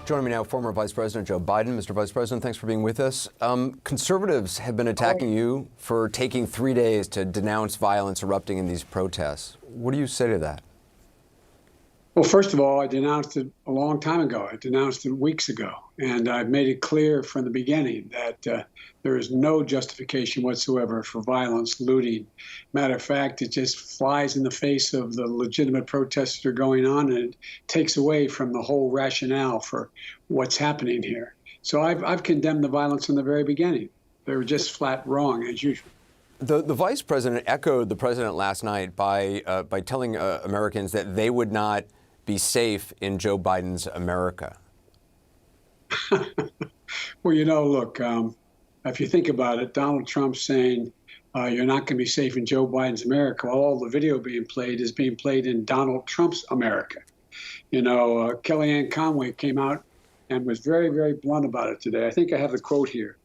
Joining me now, former Vice President Joe Biden. Mr. Vice President, thanks for being with us. Conservatives have been attacking you for taking 3 days to denounce violence erupting in these protests. What do you say to that? Well, first of all, I denounced it a long time ago. I denounced it weeks ago. And I've made it clear from the beginning that there is no justification whatsoever for violence, looting. Matter of fact, it just flies in the face of the legitimate protests that are going on, and it takes away from the whole rationale for what's happening here. So I've condemned the violence from the very beginning. They were just flat wrong, as usual. The vice president echoed the president last night by telling Americans that they would not be safe in Joe Biden's America. Well, look, if you think about it, Donald Trump saying you're not going to be safe in Joe Biden's America, while all the video being played is being played in Donald Trump's America. Kellyanne Conway came out and was very, very blunt about it today. I think I have the quote here.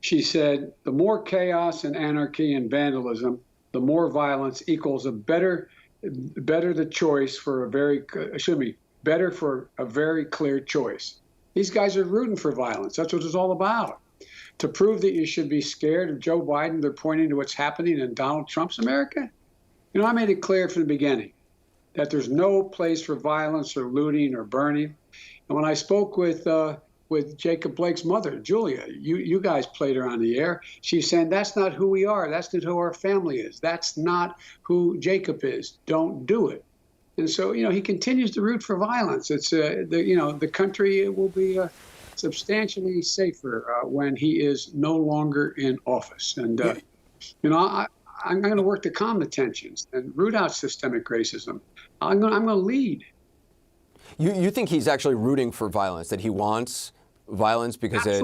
She said, "The more chaos and anarchy and vandalism, the more violence equals a better the choice for better for a very clear choice." These guys are rooting for violence. That's what it's all about. To prove that you should be scared of Joe Biden, they're pointing to what's happening in Donald Trump's America. I made it clear from the beginning that there's no place for violence or looting or burning. And when I spoke with Jacob Blake's mother, Julia, you guys played her on the air. She's saying, that's not who we are. That's not who our family is. That's not who Jacob is. Don't do it. And so, he continues to root for violence. It's, the country will be substantially safer when he is no longer in office. And, I'm going to work to calm the tensions and root out systemic racism. I'm going to lead. You think he's actually rooting for violence, that he wants violence because it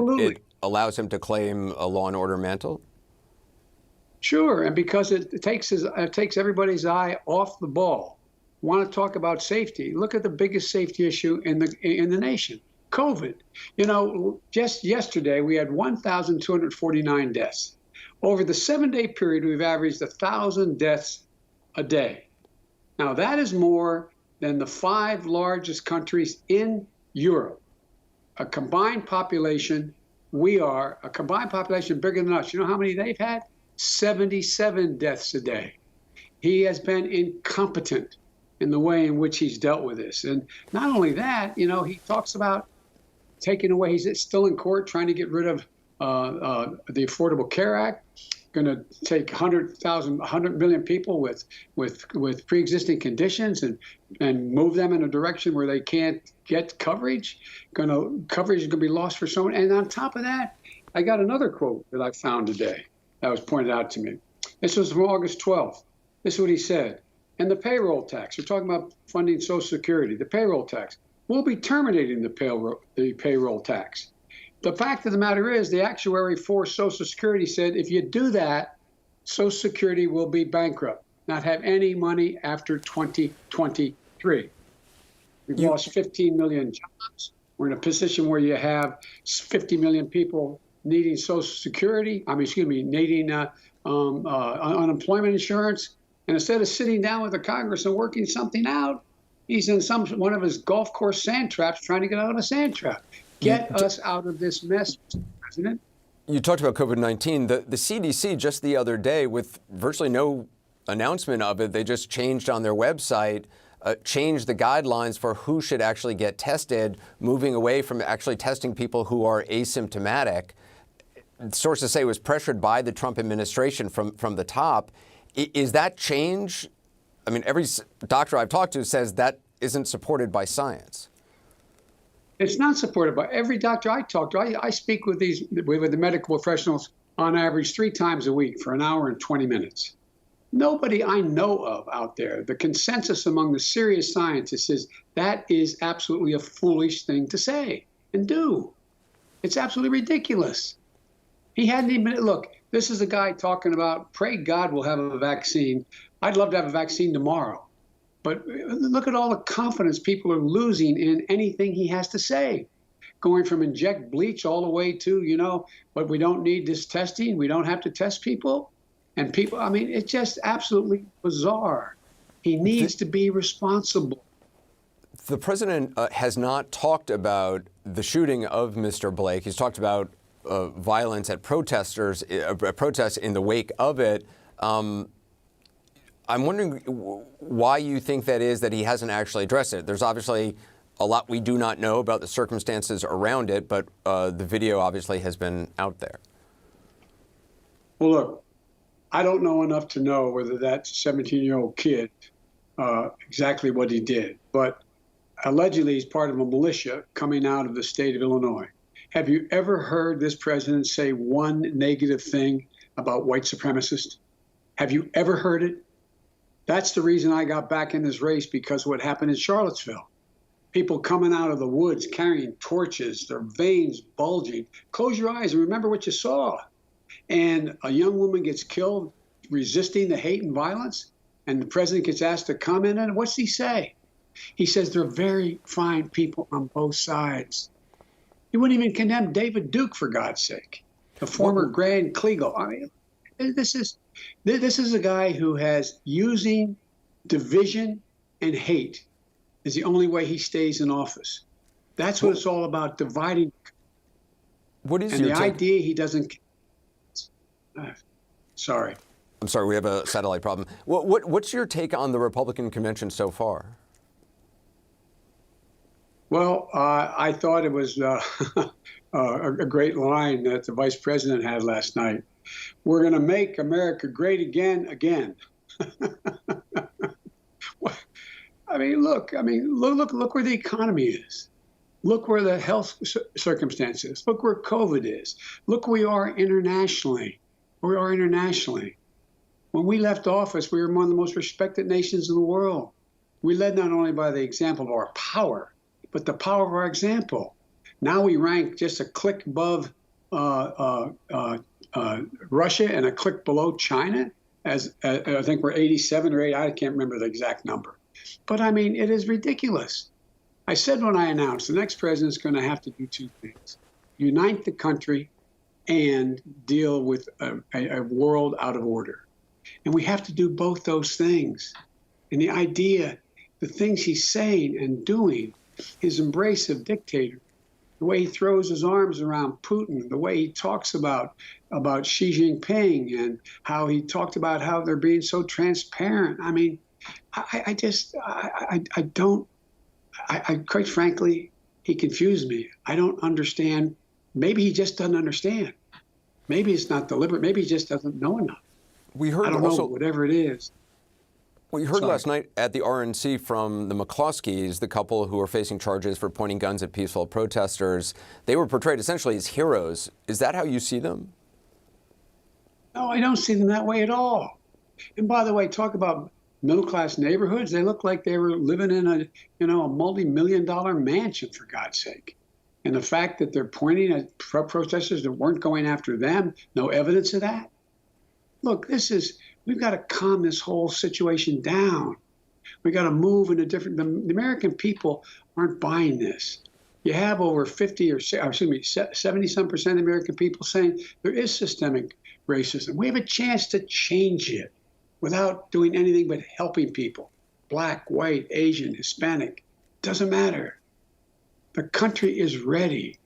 allows him to claim a law and order mantle? Sure, and because it takes everybody's eye off the ball. Want to talk about safety? Look at the biggest safety issue in the nation, COVID. Just yesterday we had 1,249 deaths. Over the 7-day period, we've averaged 1,000 deaths a day. Now that is more than the 5 largest countries in Europe. A combined population bigger than us. You know how many they've had? 77 deaths a day. He has been incompetent in the way in which he's dealt with this. And not only that, he talks about taking away, he's still in court trying to get rid of the Affordable Care Act, going to take 100 million people with pre-existing conditions and move them in a direction where they can't get coverage. Coverage is going to be lost for someone. And on top of that, I got another quote that I found today that was pointed out to me. This was from August 12th. This is what he said. And the payroll tax, we're talking about funding Social Security, the payroll tax, we'll be terminating the payroll tax. The fact of the matter is the actuary for Social Security said if you do that, Social Security will be bankrupt, not have any money after 2023. We've lost 15 million jobs. We're in a position where you have 50 million people needing Social Security, needing unemployment insurance. And instead of sitting down with the Congress and working something out, he's in one of his golf course sand traps trying to get out of a sand trap. Get us out of this mess, Mr. President. You talked about COVID-19. The CDC just the other day, with virtually no announcement of it, they just changed on their website, changed the guidelines for who should actually get tested, moving away from actually testing people who are asymptomatic. Sources say it was pressured by the Trump administration from the top. Is that change? Every doctor I've talked to says that isn't supported by science. It's not supported by every doctor I talk to. I speak with the medical professionals on average 3 times a week for an hour and 20 minutes. Nobody I know of out there, the consensus among the serious scientists is that is absolutely a foolish thing to say and do. It's absolutely ridiculous. He hadn't even, look, this is a guy talking about, pray God we'll have a vaccine. I'd love to have a vaccine tomorrow. But look at all the confidence people are losing in anything he has to say. Going from inject bleach all the way to, but we don't need this testing. We don't have to test people. And people, it's just absolutely bizarre. He needs to be responsible. The president has not talked about the shooting of Mr. Blake. He's talked about violence at protests in the wake of it. I'm wondering why you think that is that he hasn't actually addressed it. There's obviously a lot we do not know about the circumstances around it, but the video obviously has been out there. Well, look, I don't know enough to know whether that 17-year-old kid exactly what he did, but allegedly he's part of a militia coming out of the state of Illinois. Have you ever heard this president say one negative thing about white supremacists? Have you ever heard it? That's the reason I got back in this race, because of what happened in Charlottesville. People coming out of the woods carrying torches, their veins bulging. Close your eyes and remember what you saw. And a young woman gets killed resisting the hate and violence, and the president gets asked to comment on it. What's he say? He says they're very fine people on both sides. He wouldn't even condemn David Duke, for God's sake, the former Grand Kleagle. I mean, this is a guy who has using division and hate is the only way he stays in office. That's what it's all about, dividing. What is and your the take? idea he doesn't. Sorry. I'm sorry, we have a satellite problem. What's your take on the Republican convention so far? Well, I thought it was a great line that the vice president had last night. We're going to make America great again, again. I mean, look where the economy is. Look where the health circumstances. Look where COVID is. Look where we are internationally. When we left office, we were one of the most respected nations in the world. We led not only by the example of our power, but the power of our example. Now we rank just a click above Russia and a click below China. As I think we're 87 or 80. I can't remember the exact number. But I mean, it is ridiculous. I said when I announced the next president's going to have to do two things: unite the country and deal with a world out of order. And we have to do both those things. And the idea, the things he's saying and doing, his embrace of dictator, the way he throws his arms around Putin, the way he talks about Xi Jinping, and how he talked about how they're being so transparent. I mean, I quite frankly, he confused me. I don't understand. Maybe he just doesn't understand. Maybe it's not deliberate. Maybe he just doesn't know enough. We heard I don't know, whatever it is. We heard last night at the RNC from the McCloskeys, the couple who are facing charges for pointing guns at peaceful protesters. They were portrayed essentially as heroes. Is that how you see them? No, I don't see them that way at all. And by the way, talk about middle-class neighborhoods. They look like they were living in a multi-million-dollar mansion, for God's sake. And the fact that they're pointing at protesters that weren't going after them, no evidence of that. Look, we've got to calm this whole situation down. We got to move in a different. The American people aren't buying this. You have over 70-some% of the American people saying there is systemic racism. We have a chance to change it without doing anything but helping people. Black, white, Asian, Hispanic, doesn't matter. The country is ready.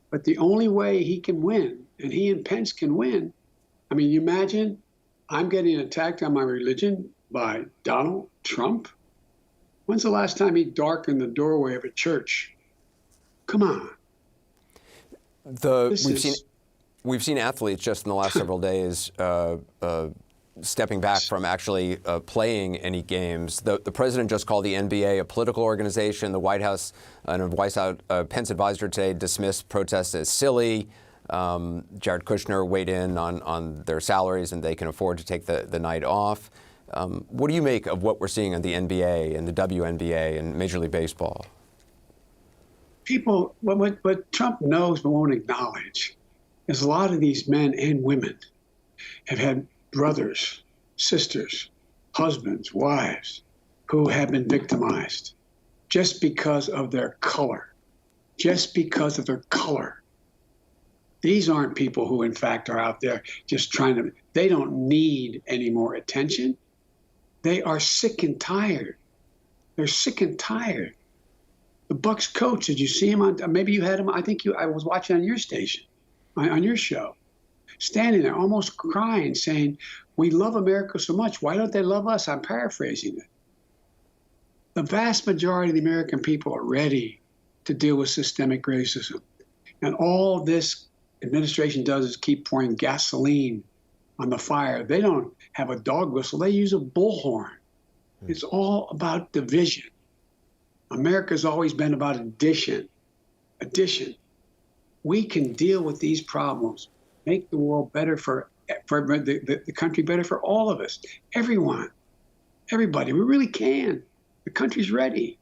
But the only way he can win, and he and Pence can win, I mean, you imagine I'm getting attacked on my religion by Donald Trump? When's the last time he darkened the doorway of a church? Come on. We've seen athletes just in the last several days stepping back from actually playing any games. The president just called the NBA a political organization. The White House and a Pence advisor today dismissed protests as silly. Jared Kushner weighed in on their salaries and they can afford to take the night off. What do you make of what we're seeing in the NBA and the WNBA and Major League Baseball? People, what Trump knows but won't acknowledge is a lot of these men and women have had brothers, sisters, husbands, wives who have been victimized just because of their color. Just because of their color. These aren't people who, in fact, are out there just they don't need any more attention. They are sick and tired. They're sick and tired. The Bucks coach, did you see him on? Maybe you had him. I was watching on your station, on your show, standing there almost crying, saying, "We love America so much. Why don't they love us?" I'm paraphrasing it. The vast majority of the American people are ready to deal with systemic racism. And all this administration does is keep pouring gasoline on the fire. They don't have a dog whistle, they use a bullhorn. It's all about division. America's always been about addition. Addition. We can deal with these problems, make the world better for the country better for all of us, everyone, everybody. We really can. The country's ready.